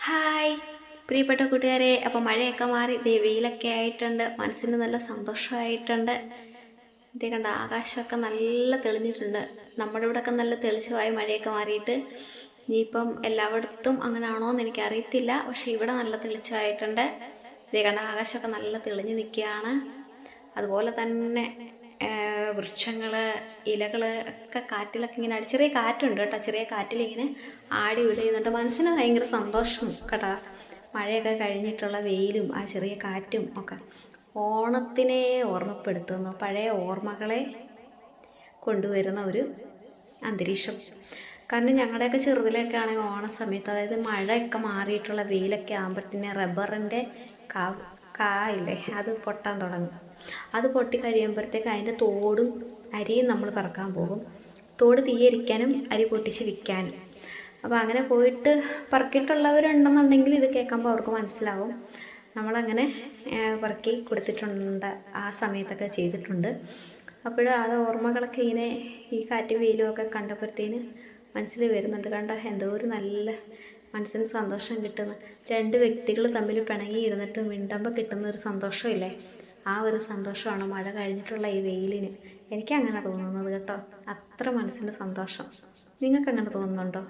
Hi പ്രിയപ്പെട്ട കൂട്ടുകാരെ, അപ്പോൾ മഴയൊക്കെ മാറി വെയിലൊക്കെ ആയിട്ടുണ്ട്. മനസ്സിന് നല്ല സന്തോഷമായിട്ടുണ്ട്. ഇതേ കണ്ട ആകാശമൊക്കെ നല്ല തെളിഞ്ഞിട്ടുണ്ട്. നമ്മുടെ ഇവിടെയൊക്കെ നല്ല തെളിച്ചമായി മഴയൊക്കെ മാറിയിട്ട്. ഇനിയിപ്പം എല്ലായിടത്തും അങ്ങനെയാണോ എന്ന് എനിക്കറിയത്തില്ല, പക്ഷെ ഇവിടെ നല്ല തെളിച്ചമായിട്ടുണ്ട്. ഇതേ കണ്ട ആകാശമൊക്കെ നല്ല തെളിഞ്ഞ് നിൽക്കുകയാണ്. അതുപോലെ തന്നെ വൃക്ഷങ്ങൾ, ഇലകൾ ഒക്കെ കാറ്റിലൊക്കെ ഇങ്ങനെ ചെറിയ കാറ്റുണ്ട് കേട്ടോ. ചെറിയ കാറ്റിലിങ്ങനെ ആടി ഉലയുന്നുണ്ട്. മനസ്സിന് ഭയങ്കര സന്തോഷം കേട്ടോ. മഴയൊക്കെ കഴിഞ്ഞിട്ടുള്ള വെയിലും ആ ചെറിയ കാറ്റും ഒക്കെ ഓണത്തിനെ ഓർമ്മപ്പെടുത്തുന്നു. പഴയ ഓർമ്മകളെ കൊണ്ടുവരുന്ന ഒരു അന്തരീക്ഷം. കാരണം ഞങ്ങളുടെയൊക്കെ ചെറുതിലൊക്കെ ആണെങ്കിൽ ഓണ സമയത്ത്, അതായത് മഴയൊക്കെ മാറിയിട്ടുള്ള വെയിലൊക്കെ ആകുമ്പോഴത്തേന് റബ്ബറിൻ്റെ കായില്ലേ, അത് പൊട്ടാൻ തുടങ്ങും. അത് പൊട്ടി കഴിയുമ്പോഴത്തേക്ക് അതിൻ്റെ തോടും അരിയും നമ്മൾ പറക്കാൻ പോകും. തോട് തീയരിക്കാനും അരി പൊട്ടിച്ച് വിൽക്കാനും. അപ്പോൾ അങ്ങനെ പോയിട്ട് പറക്കിയിട്ടുള്ളവരുണ്ടെന്നുണ്ടെങ്കിൽ ഇത് കേൾക്കുമ്പോൾ അവർക്ക് മനസ്സിലാവും. നമ്മളങ്ങനെ പറക്കി കൊടുത്തിട്ടുണ്ട്, ആ സമയത്തൊക്കെ ചെയ്തിട്ടുണ്ട്. അപ്പോൾ അത് ഓർമ്മകളൊക്കെ ഇങ്ങനെ ഈ കാറ്റും വെയിലും ഒക്കെ കണ്ടപ്പോഴത്തേന് മനസ്സിൽ വരുന്നുണ്ട്. കണ്ട എന്തോ ഒരു നല്ല മനസ്സിന് സന്തോഷം കിട്ടുന്നു. രണ്ട് വ്യക്തികൾ തമ്മിൽ പിണങ്ങി ഇരുന്നിട്ട് മിണ്ടുമ്പോൾ കിട്ടുന്ന ഒരു സന്തോഷമില്ലേ, ആ ഒരു സന്തോഷമാണ് മഴ കഴിഞ്ഞിട്ടുള്ള ഈ വെയിലിന്. എനിക്കങ്ങനെ തോന്നുന്നത് കേട്ടോ. അത്ര മനസ്സിന് സന്തോഷം. നിങ്ങൾക്കങ്ങനെ തോന്നുന്നുണ്ടോ?